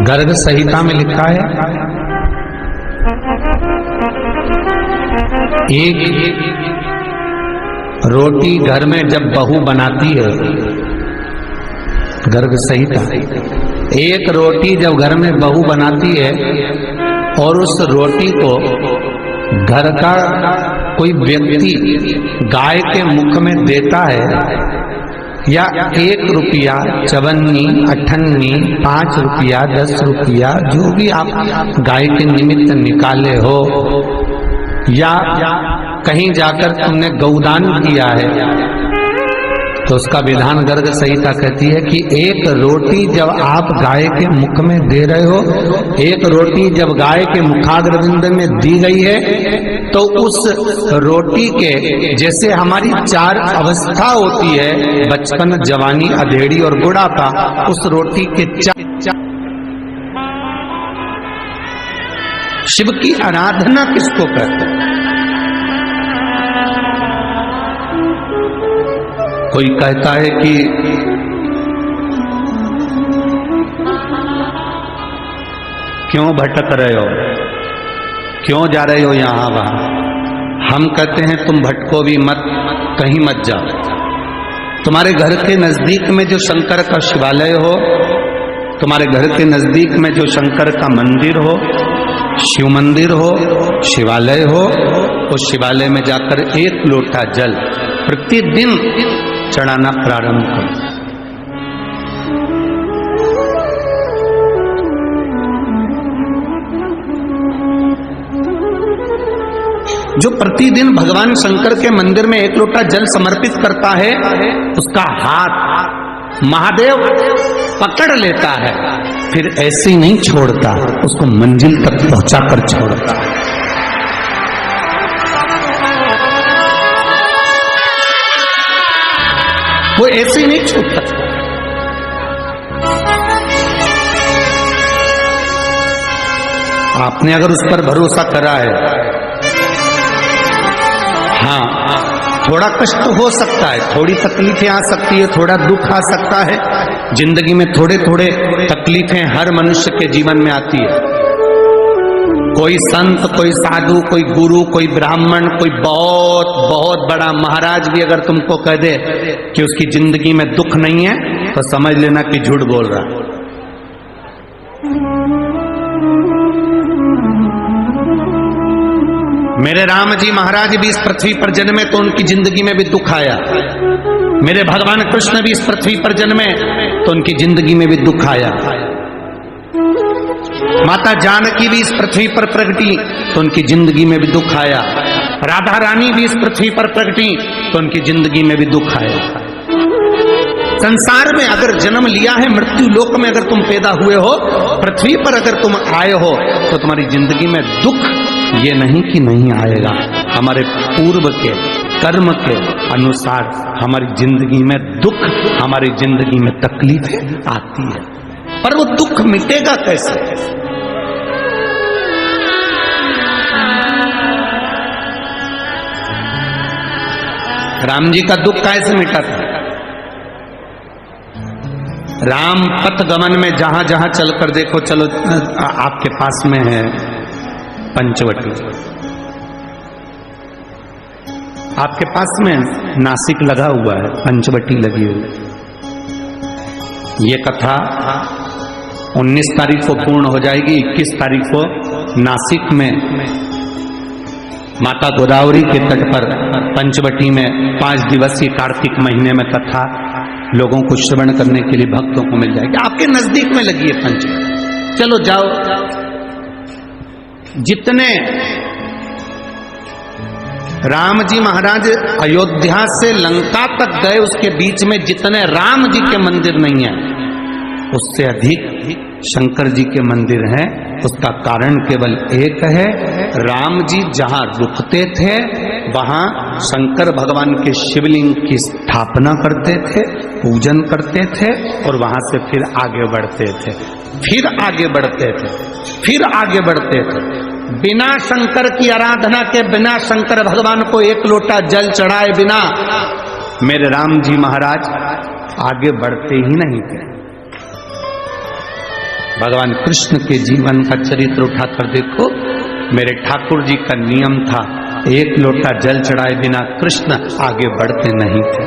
गर्ग संहिता में लिखा है, एक रोटी घर में जब बहू बनाती है, गर्ग संहिता, एक रोटी जब घर में बहू बनाती है और उस रोटी को घर का कोई व्यक्ति गाय के मुख में देता है, या 1 रुपया, चवन्नी, अठन्नी, 5 रुपया, 10 रुपया, जो भी आप गाय के निमित्त निकाले हो, या कहीं जाकर तुमने गौदान किया है, तो उसका विधान गर्ग संहिता कहती है कि एक रोटी जब आप गाय के मुख में दे रहे हो, एक रोटी जब गाय के मुखाग्रविंद में दी गई है, तो उस रोटी के, जैसे हमारी 4 अवस्था होती है, बचपन, जवानी, अधेड़ी और बुढ़ापा, उस रोटी के 4। शिव की आराधना किसको कहते हैं? कोई कहता है कि क्यों भटक रहे हो, क्यों जा रहे हो यहां वहां। हम कहते हैं तुम भटको भी मत, कहीं मत जाओ। तुम्हारे घर के नजदीक में जो शंकर का शिवालय हो, तुम्हारे घर के नजदीक में जो शंकर का मंदिर हो, शिव मंदिर हो, शिवालय हो, उस शिवालय में जाकर 1 लोटा जल प्रतिदिन चढ़ाना प्रारंभ करो। जो प्रतिदिन भगवान शंकर के मंदिर में 1 लोटा जल समर्पित करता है, उसका हाथ महादेव पकड़ लेता है, फिर ऐसे ही नहीं छोड़ता, उसको मंजिल तक पहुंचाकर छोड़ता है। वो ऐसे ही नहीं छूटता। आपने अगर उस पर भरोसा करा है, हाँ, थोड़ा कष्ट हो सकता है, थोड़ी तकलीफें आ सकती है, थोड़ा दुख आ सकता है, जिंदगी में थोड़े थोड़े तकलीफें हर मनुष्य के जीवन में आती है। कोई संत, कोई साधु, कोई गुरु, कोई ब्राह्मण, कोई बहुत बहुत बड़ा महाराज भी अगर तुमको कह दे कि उसकी जिंदगी में दुख नहीं है, तो समझ लेना कि झूठ बोल रहा है। मेरे राम जी महाराज भी इस पृथ्वी पर जन्मे तो उनकी जिंदगी में भी दुख आया। मेरे भगवान कृष्ण भी इस पृथ्वी पर जन्मे तो उनकी जिंदगी में भी दुख आया। माता जानकी भी इस पृथ्वी पर प्रगटी तो उनकी जिंदगी में भी दुख आया। राधा रानी भी इस पृथ्वी पर प्रगटी तो उनकी जिंदगी में भी दुख आया। संसार में अगर जन्म लिया है, मृत्यु लोक में अगर तुम पैदा हुए हो, पृथ्वी पर अगर तुम आए हो, तो तुम्हारी जिंदगी में दुख ये नहीं कि नहीं आएगा। हमारे पूर्व के कर्म के अनुसार हमारी जिंदगी में दुख, हमारी जिंदगी में तकलीफें आती है, पर वो दुख मिटेगा कैसे? राम जी का दुख कैसे मिटा था? राम पथ गमन में जहां जहां चलकर देखो, चलो आपके पास में है पंचवटी, आपके पास में नासिक लगा हुआ है, पंचवटी लगी हुई। ये कथा 19 तारीख को पूर्ण हो जाएगी। 21 तारीख को नासिक में माता गोदावरी के तट पर पंचवटी में 5 दिवसीय कार्तिक महीने में कथा लोगों को श्रवण करने के लिए भक्तों को मिल जाएगी। आपके नजदीक में लगी है पंचवटी, चलो जाओ। जितने राम जी महाराज अयोध्या से लंका तक गए, उसके बीच में जितने राम जी के मंदिर नहीं है, उससे अधिक शंकर जी के मंदिर हैं। उसका कारण केवल एक है, राम जी जहां रुकते थे वहां शंकर भगवान के शिवलिंग की स्थापना करते थे, पूजन करते थे, और वहां से फिर आगे बढ़ते थे, फिर आगे बढ़ते थे, फिर आगे बढ़ते थे। बिना शंकर की आराधना के, बिना शंकर भगवान को 1 लोटा जल चढ़ाए बिना मेरे राम जी महाराज आगे बढ़ते ही नहीं थे। भगवान कृष्ण के जीवन का चरित्र उठाकर देखो। मेरे ठाकुर जी का नियम था, एक लोटा जल चढ़ाए बिना कृष्ण आगे बढ़ते नहीं थे।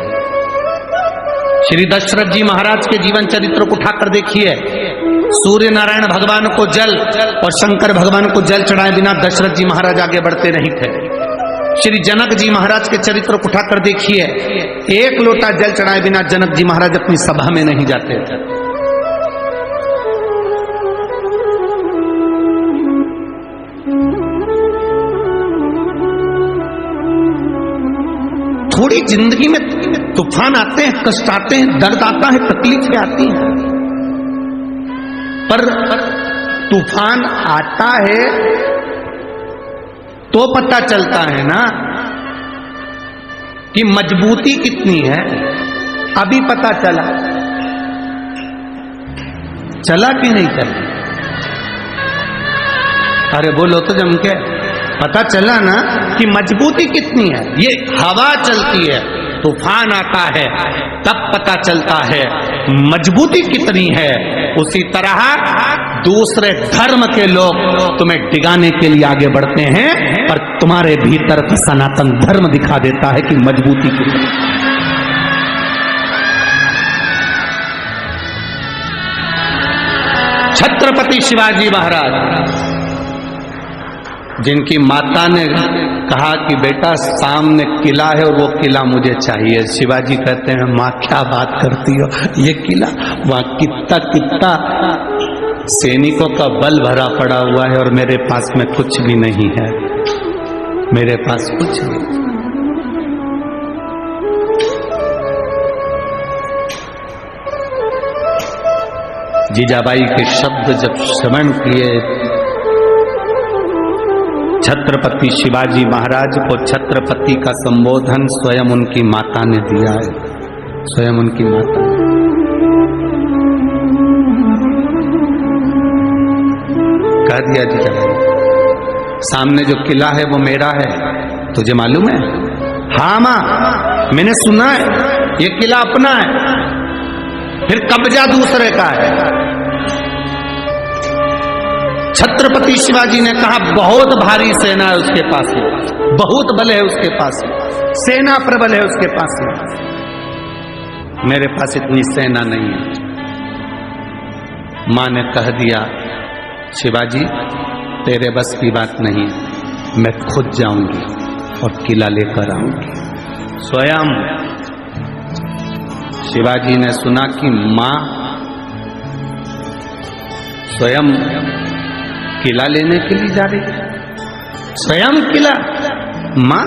श्री दशरथ जी महाराज के जीवन चरित्र को उठाकर देखिए। सूर्य नारायण भगवान को जल और शंकर भगवान को जल चढ़ाए बिना दशरथ जी महाराज आगे बढ़ते नहीं थे। श्री जनक जी महाराज के चरित्र को उठाकर देखिए। एक लोटा जल चढ़ाए बिना जनक जी महाराज अपनी सभा में नहीं जाते थे। थोड़ी जिंदगी में तूफान आते हैं, कष्ट आते हैं, दर्द आता है, तकलीफें आती हैं, पर तूफान आता है तो पता चलता है ना कि मजबूती कितनी है। अभी पता चला कि नहीं चला? अरे बोलो तो जम के, पता चला ना कि मजबूती कितनी है। ये हवा चलती है, तूफान आता है, तब पता चलता है मजबूती कितनी है। उसी तरह दूसरे धर्म के लोग तुम्हें डिगाने के लिए आगे बढ़ते हैं, पर तुम्हारे भीतर का सनातन धर्म दिखा देता है कि मजबूती कितनी। छत्रपति शिवाजी महाराज, जिनकी माता ने कहा कि बेटा सामने किला है और वो किला मुझे चाहिए। शिवाजी कहते हैं माँ क्या बात करती हो, ये किला वहां कितना सैनिकों का बल भरा पड़ा हुआ है और मेरे पास में कुछ भी नहीं है, मेरे पास कुछ नहीं। जीजाबाई के शब्द जब श्रवण किए, छत्रपति शिवाजी महाराज को छत्रपति का संबोधन स्वयं उनकी माता ने दिया है, स्वयं उनकी माता ने। कह दिया जी सामने जो किला है वो मेरा है, तुझे मालूम है? हाँ माँ मैंने सुना है, ये किला अपना है, फिर कब्जा दूसरे का है। छत्रपति शिवाजी ने कहा बहुत भारी सेना है उसके पास, बहुत बल है उसके पास, सेना प्रबल है उसके पास, मेरे पास इतनी सेना नहीं है। मां ने कह दिया शिवाजी तेरे बस की बात नहीं, मैं खुद जाऊंगी और किला लेकर आऊंगी। स्वयं शिवाजी ने सुना कि मां स्वयं किला लेने के लिए जा रही है, स्वयं किला। मां